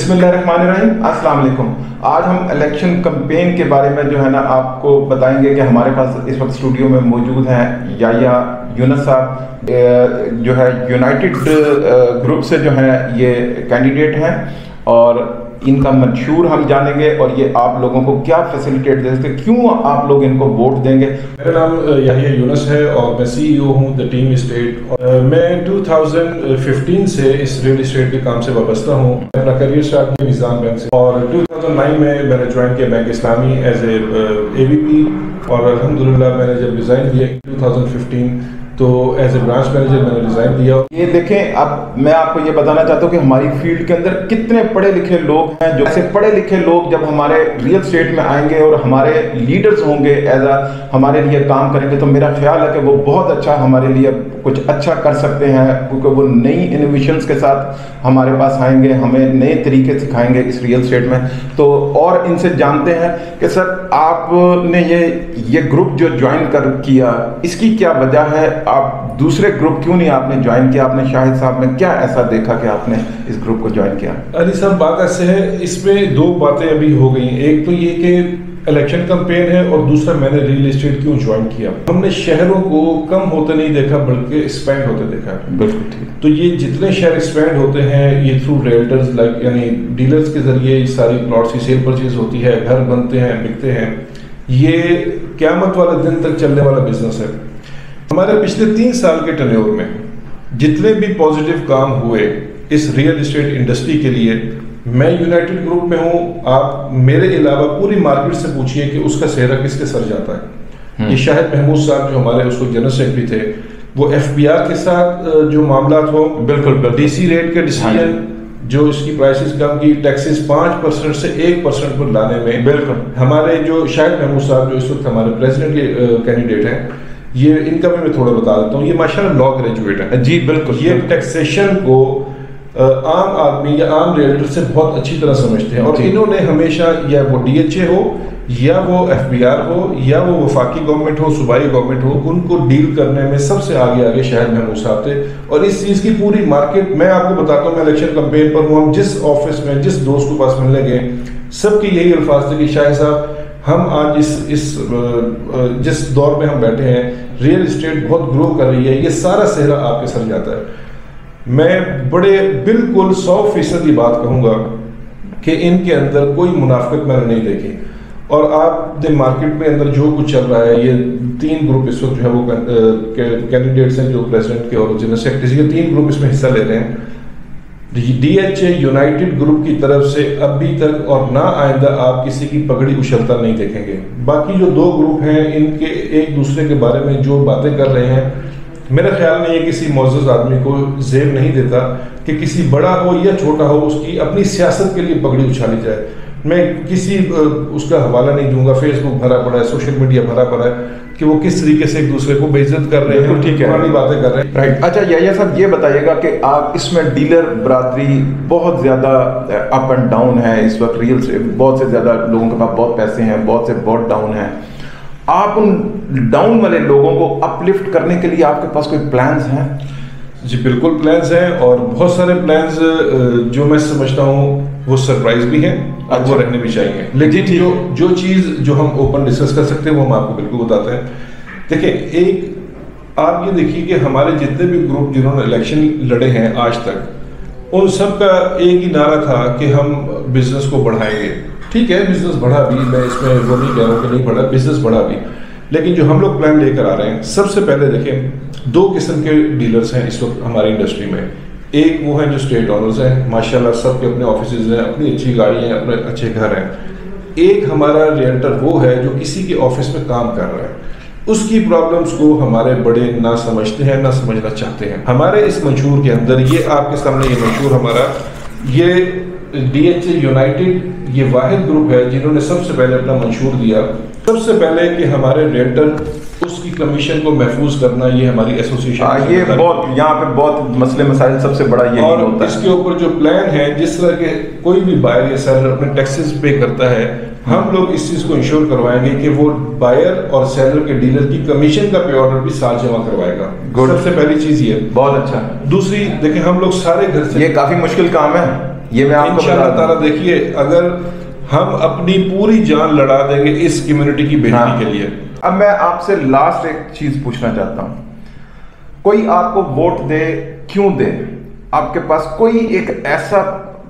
बिस्मिल्लाहिर्रहमानिर्रहीम, अस्सलाम वालेकुम। आज हम इलेक्शन कैंपेन के बारे में जो है ना आपको बताएंगे कि हमारे पास इस वक्त स्टूडियो में मौजूद हैं याया यूनुस साहब, जो है यूनाइटेड ग्रुप से जो है ये कैंडिडेट हैं और इनका मंशूर हम जानेंगे और ये आप लोगों को क्या फैसिलिटेट देते हैं, क्यों आप लोग इनको वोट देंगे। मेरा नाम याया यूनुस है और मैं CEO हूँ द टीम इस्टेट। मैं 2015 से इस रियल इस्टेट के काम से वाबस्ता हूँ। अपना करियर स्टार्ट किया निज़ाम बैंक से और 2009 में मैंने ज्वाइन किया Bank Islami as a AVP और अल्हम्दुलिल्लाह मैंने जब रिज़ाइन दिया 2015 तो एज ए ब्रांच मैनेजर मैंने रिज़ाइन दिया। ये देखें, अब मैं आपको ये बताना चाहता हूँ कि हमारी फील्ड के अंदर कितने पढ़े लिखे लोग हैं। जो ऐसे पढ़े लिखे लोग जब हमारे रियल स्टेट में आएंगे और हमारे लीडर्स होंगे हमारे लिए काम करेंगे तो मेरा ख्याल है कि वो बहुत अच्छा हमारे लिए कुछ अच्छा कर सकते हैं, क्योंकि वो नई इनोवेशंस के साथ हमारे पास आएंगे, हमें नए तरीके सिखाएंगे इस रियल स्टेट में। तो और इनसे जानते हैं कि सर आपने ये ग्रुप जो ज्वाइन किया इसकी क्या वजह है, आप दूसरे ग्रुप क्यों नहीं आपने ज्वाइन किया, आपने शाहिद साहब में क्या ऐसा देखा कि आपने इस ग्रुप को ज्वाइन किया? अली साहब, बात ऐसे है, इसमें दो बातें अभी हो गई। एक तो ये कि इलेक्शन कैंपेन है और दूसरा मैंने रियल एस्टेट क्यों ज्वाइन किया। हमने शहरों को कम होते नहीं देखा बल्कि एक्सपेंड होते देखा। बिल्कुल ठीक। तो ये जितने शहर एक्सपेंड होते हैं ये थ्रू रियल्टर्स लाइक यानी डीलर्स के जरिए सारी प्लॉट्स की सेल परचेज होती है, घर बनते हैं, बिकते हैं। ये क़यामत वाले दिन तक चलने वाला बिजनेस है। हमारे पिछले 3 साल के टर्नओवर में जितने भी पॉजिटिव काम हुए इस रियल एस्टेट इंडस्ट्री के लिए, मैं यूनाइटेड ग्रुप में हूँ। आप मेरे अलावा पूरी मार्केट से पूछिए कि उसका सेहरा किसके सर जाता है। ये शाहिद महमूद साहब जो हमारे उसको जनरल सेक्रेटरी थे, वो FBR के साथ जो मामला हो, बिल्कुल DC रेट के डिसीजन जो इसकी प्राइसेस कम की, टैक्सेस 5% से 1% पर लाने में, बिल्कुल हमारे जो शाहिद महमूद साहब जो इस वक्त हमारे प्रेसिडेंट कैंडिडेट हैं, ये इनका भी मैं थोड़ा बता देता हूँ। ये माशाल्लाह लॉ ग्रेजुएट है जी, बिल्कुल। ये टैक्सेशन को आम आदमी या आम रियल्टर से बहुत अच्छी तरह समझते हैं और इन्होंने हमेशा या वो DHA हो या वो FBR हो या वो वफाकी गवर्नमेंट हो, सूबाई गवर्नमेंट हो, उनको डील करने में सबसे आगे शाहिद महमूद साहब थे। और इस चीज़ की पूरी मार्केट मैं आपको बताता हूँ, मैं इलेक्शन कैंपेन पर हूँ, हम जिस ऑफिस में जिस दोस्त के पास मिलने गए सबके यही अल्फाज थे कि शाहिद साहब हम आज जिस दौर में हम बैठे हैं, रियल एस्टेट बहुत ग्रो कर रही है, ये सारा सेहरा आपके सर जाता है। मैं बड़े बिल्कुल 100% बात कहूँगा कि इनके अंदर कोई मुनाफिकत मैंने नहीं देखी। और आप मार्केट में अंदर जो कुछ चल रहा है, ये 3 ग्रुप इस वक्त जो है वो कैंडिडेट्स हैं जो प्रेसिडेंट के और जनरल सेक्रेटरी, ये 3 ग्रुप इसमें हिस्सा ले रहे हैं। DHA यूनाइटेड ग्रुप की तरफ से अभी तक और ना आइंदा आप किसी की पगड़ी उछलता नहीं देखेंगे। बाकी जो 2 ग्रुप हैं इनके एक दूसरे के बारे में जो बातें कर रहे हैं, मेरा ख्याल नहीं है किसी मौजूद आदमी को जेब नहीं देता कि किसी बड़ा हो या छोटा हो उसकी अपनी सियासत के लिए पगड़ी उछाली जाए। मैं किसी उसका हवाला नहीं दूंगा, फेसबुक भरा पड़ा है, सोशल मीडिया भरा पड़ा है कि वो किस तरीके से एक दूसरे को बेइज्जत कर रहे हैं, ठीक है, पुरानी बातें कर रहे हैं। राइट। अच्छा याया साहब, ये बताइएगा कि आप इसमें डीलर बरादरी बहुत ज़्यादा अप एंड डाउन है इस वक्त रियल से, बहुत से ज़्यादा लोगों के पास बहुत पैसे हैं, बहुत से बहुत डाउन हैं। आप उन डाउन वाले लोगों को अपलिफ्ट करने के लिए आपके पास कोई प्लान्स हैं? जी बिल्कुल प्लान्स हैं और बहुत सारे प्लान्स जो मैं समझता हूँ वो सरप्राइज भी हैं और वो रहने भी चाहिए। लेकिन जो चीज़ जो हम ओपन डिस्कस कर सकते हैं वो हम आपको बिल्कुल बताते हैं। देखिए, एक आप ये देखिए कि हमारे जितने भी ग्रुप जिन्होंने इलेक्शन लड़े हैं आज तक, उन सब का एक ही नारा था कि हम बिजनेस को बढ़ाएंगे। ठीक है, बिजनेस बढ़ा भी, मैं इसमें वो नहीं कह रहा हूँ कि नहीं बढ़ा, बिजनेस बढ़ा भी। लेकिन जो हम लोग प्लान लेकर आ रहे हैं, सबसे पहले देखें 2 किस्म के डीलर्स हैं इस वक्त हमारी इंडस्ट्री में। एक वो हैं जो स्टेट ओनर्स हैं, माशाल्लाह सबके अपने ऑफिसेज हैं, अपनी अच्छी गाड़ियाँ हैं, अपने अच्छे घर हैं। एक हमारा रियल्टर वो है जो किसी के ऑफिस में काम कर रहा है, उसकी प्रॉब्लम्स को हमारे बड़े ना समझते हैं ना समझना चाहते हैं। हमारे इस मंशूर के अंदर ये आपके सामने ये मंशूर हमारा, ये DHA यूनाइटेड ये वाहिद ग्रुप है जिन्होंने सबसे पहले अपना मंशूर दिया। सबसे पहले कि हमारे रेंटर उसकी कमीशन को महफूज करना, ये हमारी एसोसिएशन ये बहुत यहाँ पे बहुत मसले मसाइल सबसे बड़ा ये और होता इसके ऊपर जो प्लान है, जिस तरह के कोई भी बायर या सेलर अपने टैक्सेस पे करता है, हम लोग इस चीज़ को इंश्योर करवाएंगे कि वो बायर और सेलर के डीलर की कमीशन का पे ऑर्डर भी साथ जमा करवाएगा। सबसे पहली चीज़ ये, बहुत अच्छा। दूसरी देखिए, हम लोग सारे घर से, ये काफ़ी मुश्किल काम है, یہ میں آپ کو انشاءاللہ تعالیٰ دیکھیے اگر ہم اپنی پوری جان لڑا دیں گے اس کمیونٹی کی بہتری کے لیے. اب میں آپ سے لاسٹ ایک چیز پوچھنا چاہتا ہوں, کوئی آپ کو ووٹ دے کیوں دے؟ آپ کے پاس کوئی ایک ایسا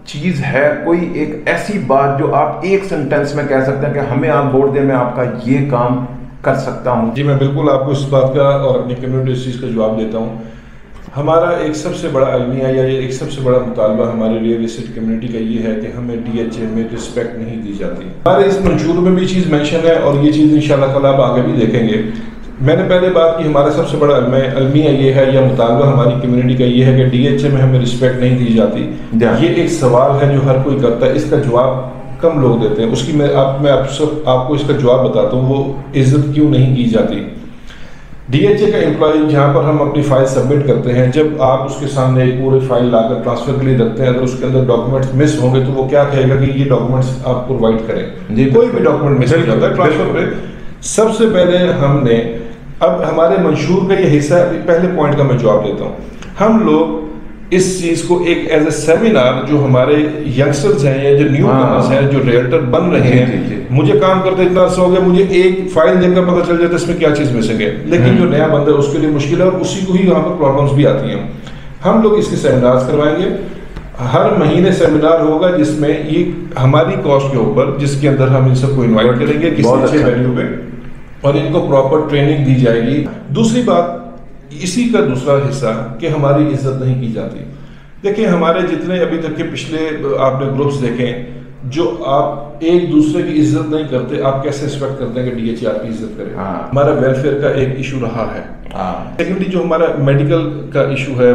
چیز ہے, کوئی ایک ایسی بات جو آپ ایک سینٹینس میں کہہ سکتے ہیں کہ ہمیں آپ ووٹ دیں, میں آپ کا یہ کام کر سکتا ہوں؟ جی میں بالکل آپ کو اس بات کا اور اپنی کمیونٹی اس چیز کا جواب دیتا ہوں. ہمارا ایک سب سے بڑا المیہ یا ایک سب سے بڑا مطالبہ ہمارے ریئل اسٹیٹ کمیونٹی کا یہ ہے کہ ہمیں ڈی ایچ اے میں رسپیکٹ نہیں دی جاتی. ہمارے اس منشور میں بھی چیز مینشن ہے اور یہ چیز انشاءاللہ تعالیٰ آپ آگے بھی دیکھیں گے. میں نے پہلے بات کی ہمارا سب سے بڑا المیہ یہ ہے یا مطالبہ ہماری کمیونٹی کا یہ ہے کہ ڈی ایچ اے میں ہمیں رسپیکٹ نہیں دی جاتی. یہ ایک سوال ہے جو ہر کوئی کرتا ہے, اس کا جواب کم لوگ دیتے ہیں. اس کی میں آپ کو اس کا جواب بتاتا ہوں, وہ عزت کیوں نہیں کی جاتی. ڈی ایچ اے کا امپلائی جہاں پر ہم اپنی فائل سبمٹ کرتے ہیں, جب آپ اس کے سامنے ایک پورے فائل لا کر ٹرانسفر کے لیے رکھتے ہیں, اگر اس کے اندر ڈاکومنٹس مس ہوں گے تو وہ کیا کہے گا کہ یہ ڈاکومنٹس آپ پرووائڈ کریں. کوئی بھی ڈاکومنٹ مس ہو جاتا ہے ٹرانسفر پہ, سب سے پہلے ہم نے, اب ہمارے منشور کا یہ حصہ ہے, پہلے پوائنٹ کا میں جواب دیتا ہوں. ہم لوگ اس چیز کو ایک ایز اے سیمینار, جو ہمارے ینگسٹرز ہیں یا جو نیو کمرز ہیں جو ریئلٹر بن رہے ہیں, مجھے کام کرتے اتنا عرصہ ہو گیا, مجھے ایک فائل دیکھ کر پتہ چل جاتا ہے اس میں کیا چیز مسنگ ہے, لیکن جو نیا بندہ ہے اس کے لیے مشکل ہے اور اسی کو ہی وہاں پر پرابلمس بھی آتی ہیں. ہم لوگ اس کے سیمینارز کروائیں گے, ہر مہینے سیمینار ہوگا جس میں یہ ہماری کاسٹ کے اوپر, جس کے اندر ہم ان سب کو انوائٹ کریں گے کسی اچھے ویلیو پہ اور ان کو پراپر ٹریننگ دی جائے گی. دوسری بات, اسی کا دوسرا حصہ کہ ہماری عزت نہیں کی جاتی. دیکھیں ہمارے جتنے ابھی تک کے پچھلے آپ نے گروپس دیکھیں, جو آپ ایک دوسرے کی عزت نہیں کرتے, آپ کیسے ایکسپیکٹ کرتے ہیں کہ ڈی ایچ اے آپ کی عزت کرے؟ ہمارا ویلفیئر کا ایک ایشو رہا ہے. سیکنڈلی جو ہمارا میڈیکل کا ایشو ہے,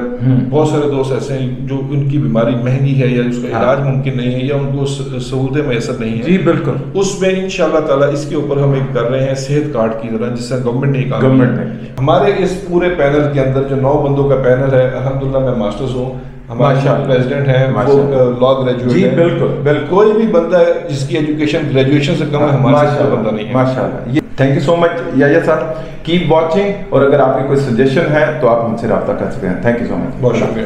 بہت سارے دوست ایسے ہیں جو ان کی بیماری مہنگی ہے یا اس کا علاج ممکن نہیں ہے یا ان کو سہولتیں میسر نہیں ہیں. جی بالکل, اس میں انشاءاللہ تعالیٰ اس کے اوپر ہم ایک کر رہے ہیں صحت کارڈ کی طرح, جس سے گورنمنٹ نے کہا. ہمارے اس پورے پینل کے اندر جو 9 بندوں کا پینل ہے, الحمدللہ میں ماسٹرز ہوں, ہمارے پریزیڈنٹ ہیں وہ لا گریجویٹ ہیں. بالکل کوئی بھی بندہ ہے جس کی ایجوکیشن گریجویشن سے کم ہے, ہمارے سے بندہ نہیں ہے. ماشاءاللہ. تھینک یو سو مچ یحییٰ صاحب, کیپ واچنگ, اور اگر آپ کی کوئی سجیشن ہے تو آپ ہم سے رابطہ کر سکتے ہیں. تھینک یو سو مچ. بہت شکریہ.